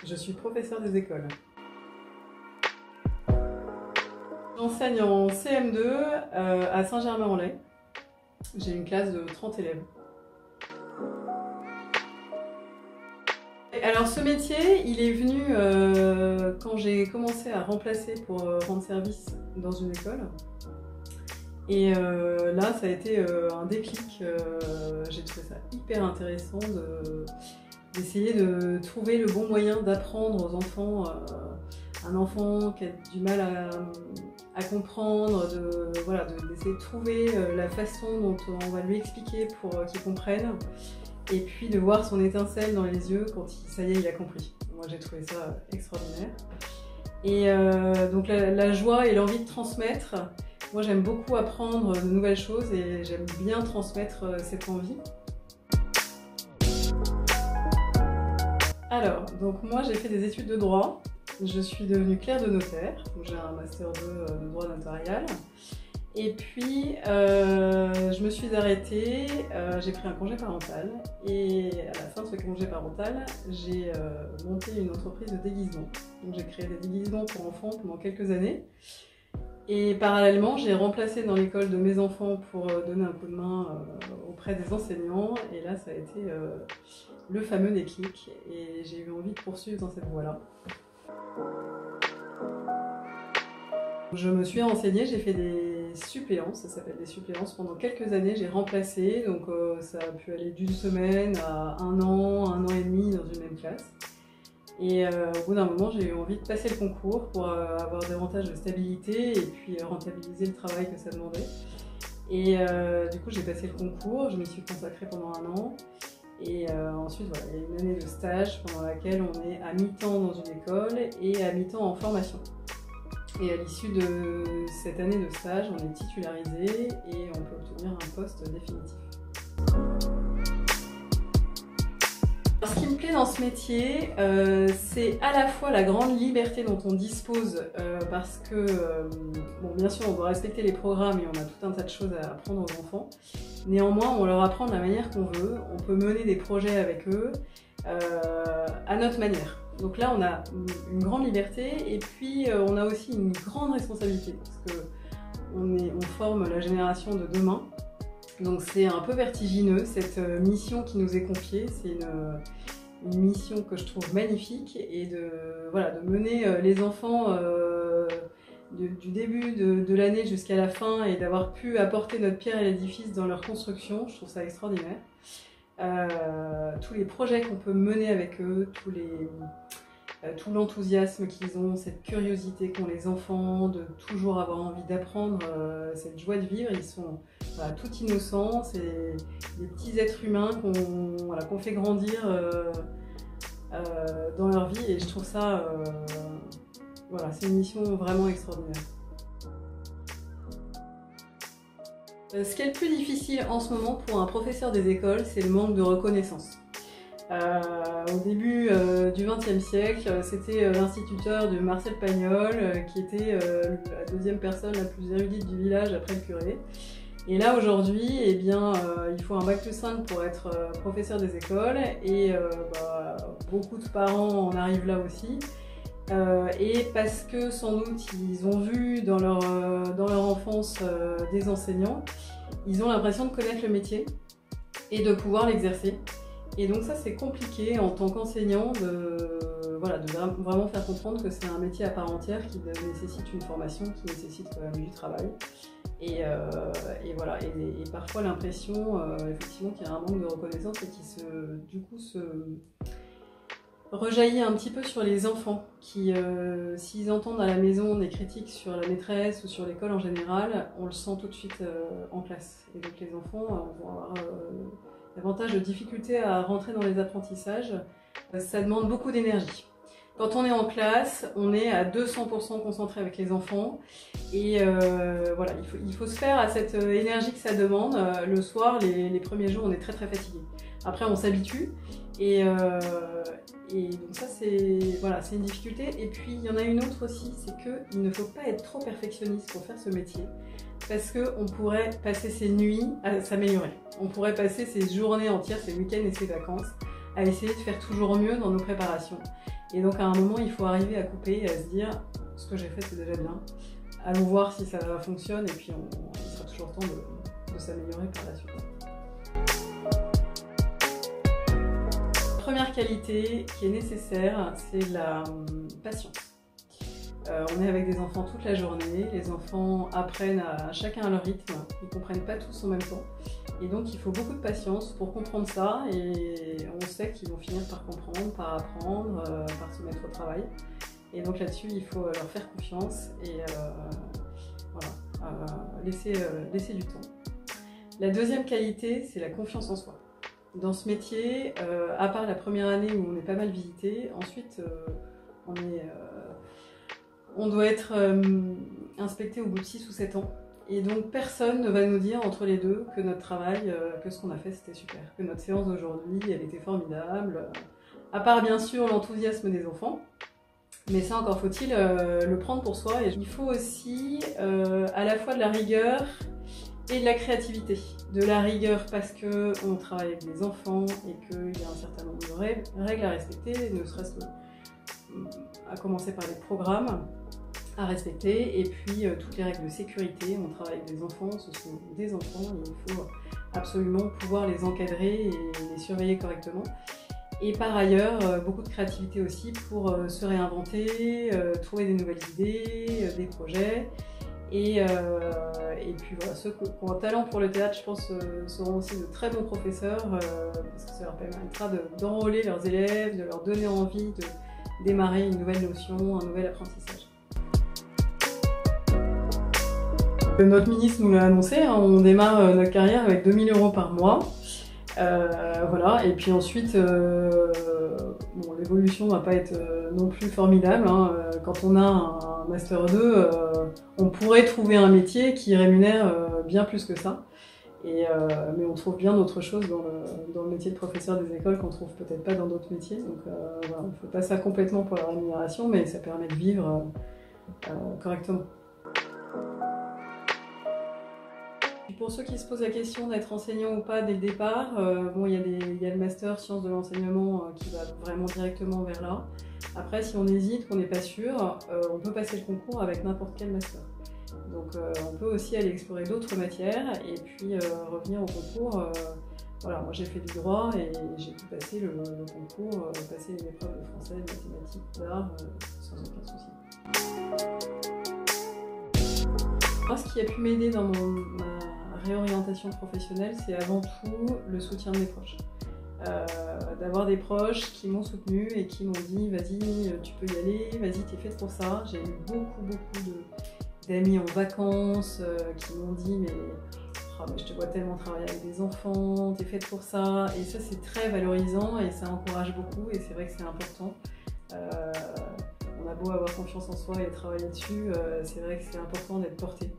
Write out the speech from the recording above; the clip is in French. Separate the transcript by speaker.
Speaker 1: Je suis professeure des écoles. J'enseigne en CM2 à Saint-Germain-en-Laye. J'ai une classe de 30 élèves. Alors ce métier, il est venu quand j'ai commencé à remplacer pour rendre service dans une école. Et là, ça a été un déclic. J'ai trouvé ça hyper intéressant d'essayer de trouver le bon moyen d'apprendre aux enfants. Un enfant qui a du mal à comprendre, d'essayer de trouver la façon dont on va lui expliquer pour qu'il comprenne. Et puis de voir son étincelle dans les yeux quand ça y est, il a compris. Moi, j'ai trouvé ça extraordinaire. Et donc la joie et l'envie de transmettre. Moi, j'aime beaucoup apprendre de nouvelles choses et j'aime bien transmettre cette envie. Alors, donc moi, j'ai fait des études de droit. Je suis devenue clerc de notaire. J'ai un master 2 de droit notarial. Et puis, je me suis arrêtée, j'ai pris un congé parental. Et à la fin de ce congé parental, j'ai monté une entreprise de déguisement. Donc, j'ai créé des déguisements pour enfants pendant quelques années. Et parallèlement, j'ai remplacé dans l'école de mes enfants pour donner un coup de main auprès des enseignants. Et là, ça a été le fameux déclic. Et j'ai eu envie de poursuivre dans cette voie-là. Je me suis renseignée, j'ai fait des suppléances, ça s'appelle des suppléances. Pendant quelques années, j'ai remplacé. Donc ça a pu aller d'une semaine à un an et demi dans une même classe. Et au bout d'un moment, j'ai eu envie de passer le concours pour avoir davantage de stabilité et puis rentabiliser le travail que ça demandait. Et du coup, j'ai passé le concours, je m'y suis consacrée pendant un an. Et ensuite, voilà, il y a une année de stage pendant laquelle on est à mi-temps dans une école et à mi-temps en formation. Et à l'issue de cette année de stage, on est titularisé et on peut obtenir un poste définitif. Ce qui me plaît dans ce métier, c'est à la fois la grande liberté dont on dispose, parce que, bon, bien sûr, on doit respecter les programmes et on a tout un tas de choses à apprendre aux enfants. Néanmoins, on leur apprend de la manière qu'on veut, on peut mener des projets avec eux à notre manière. Donc là, on a une grande liberté et puis on a aussi une grande responsabilité parce qu'on forme la génération de demain. Donc c'est un peu vertigineux cette mission qui nous est confiée. C'est une mission que je trouve magnifique et de mener les enfants du début de l'année jusqu'à la fin et d'avoir pu apporter notre pierre à l'édifice dans leur construction. Je trouve ça extraordinaire. Tous les projets qu'on peut mener avec eux, tout l'enthousiasme qu'ils ont, cette curiosité qu'ont les enfants, de toujours avoir envie d'apprendre, cette joie de vivre, ils sont tout innocents, c'est des petits êtres humains qu'on fait grandir dans leur vie et je trouve ça, c'est une mission vraiment extraordinaire. Ce qui est le plus difficile en ce moment pour un professeur des écoles, c'est le manque de reconnaissance. Au début du XXe siècle, c'était l'instituteur de Marcel Pagnol qui était la deuxième personne la plus érudite du village après le curé. Et là aujourd'hui, eh bien, il faut un bac+5 pour être professeur des écoles et beaucoup de parents en arrivent là aussi. Et parce que sans doute ils ont vu dans leur enfance des enseignants, ils ont l'impression de connaître le métier et de pouvoir l'exercer. Et donc ça c'est compliqué en tant qu'enseignant de vraiment faire comprendre que c'est un métier à part entière qui nécessite une formation, qui nécessite quand même du travail. Et parfois l'impression effectivement qu'il y a un manque de reconnaissance et qui se rejaillit un petit peu sur les enfants qui, s'ils entendent à la maison des critiques sur la maîtresse ou sur l'école en général, on le sent tout de suite en classe. Et donc les enfants vont avoir davantage de difficultés à rentrer dans les apprentissages. Ça demande beaucoup d'énergie. Quand on est en classe, on est à 200% concentré avec les enfants et il faut se faire à cette énergie que ça demande. Le soir, les premiers jours, on est très fatigué. Après, on s'habitue et donc ça, c'est une difficulté. Et puis, il y en a une autre aussi, c'est qu'il ne faut pas être trop perfectionniste pour faire ce métier parce qu'on pourrait passer ses nuits à s'améliorer. On pourrait passer ses journées entières, ses week-ends et ses vacances à essayer de faire toujours mieux dans nos préparations. Et donc à un moment, il faut arriver à couper et à se dire ce que j'ai fait c'est déjà bien. Allons voir si ça fonctionne et puis il sera toujours temps de s'améliorer par la suite. Première qualité qui est nécessaire, c'est la patience. On est avec des enfants toute la journée, les enfants apprennent à chacun à leur rythme, ils ne comprennent pas tous en même temps. Et donc il faut beaucoup de patience pour comprendre ça et on sait qu'ils vont finir par comprendre, par apprendre, par se mettre au travail. Et donc là-dessus, il faut leur faire confiance et laisser du temps. La deuxième qualité, c'est la confiance en soi. Dans ce métier, à part la première année où on est pas mal visité, ensuite on doit être inspecté au bout de 6 ou 7 ans. Et donc personne ne va nous dire entre les deux que notre travail, que ce qu'on a fait c'était super, que notre séance d'aujourd'hui elle était formidable, à part bien sûr l'enthousiasme des enfants. Mais ça encore faut-il le prendre pour soi. Et il faut aussi à la fois de la rigueur et de la créativité. De la rigueur parce qu'on travaille avec des enfants et qu'il y a un certain nombre de règles à respecter, ne serait-ce à commencer par les programmes à respecter, et puis toutes les règles de sécurité. On travaille avec des enfants, ce sont des enfants, et il faut absolument pouvoir les encadrer et les surveiller correctement. Et par ailleurs, beaucoup de créativité aussi pour se réinventer, trouver des nouvelles idées, des projets. Et puis voilà, ceux qui ont un talent pour le théâtre, je pense, seront aussi de très bons professeurs, parce que ça leur permettra d'enrôler leurs élèves, de leur donner envie de démarrer une nouvelle notion, un nouvel apprentissage. Notre ministre nous l'a annoncé, hein, on démarre notre carrière avec 2 000 € par mois. Voilà, et puis ensuite, bon, l'évolution ne va pas être non plus formidable. Hein. Quand on a un Master 2, on pourrait trouver un métier qui rémunère bien plus que ça. Mais on trouve bien d'autres choses dans le métier de professeur des écoles qu'on ne trouve peut-être pas dans d'autres métiers. Donc voilà, on ne fait pas ça complètement pour la rémunération, mais ça permet de vivre correctement. Pour ceux qui se posent la question d'être enseignant ou pas dès le départ, bon, il y a le master sciences de l'enseignement qui va vraiment directement vers là. Après, si on hésite, qu'on n'est pas sûr, on peut passer le concours avec n'importe quel master. Donc on peut aussi aller explorer d'autres matières et puis revenir au concours. Voilà, moi j'ai fait du droit et j'ai pu passer le concours, passer les épreuves de français, de mathématiques, d'art, sans aucun souci. Moi, ce qui a pu m'aider dans ma réorientation professionnelle, c'est avant tout le soutien de mes proches. D'avoir des proches qui m'ont soutenue et qui m'ont dit « vas-y, tu peux y aller, vas-y, t'es faite pour ça ». J'ai eu beaucoup d'amis en vacances qui m'ont dit « mais je te vois tellement travailler avec des enfants, t'es faite pour ça ». Et ça, c'est très valorisant et ça encourage beaucoup et c'est vrai que c'est important. On a beau avoir confiance en soi et travailler dessus, c'est vrai que c'est important d'être porté.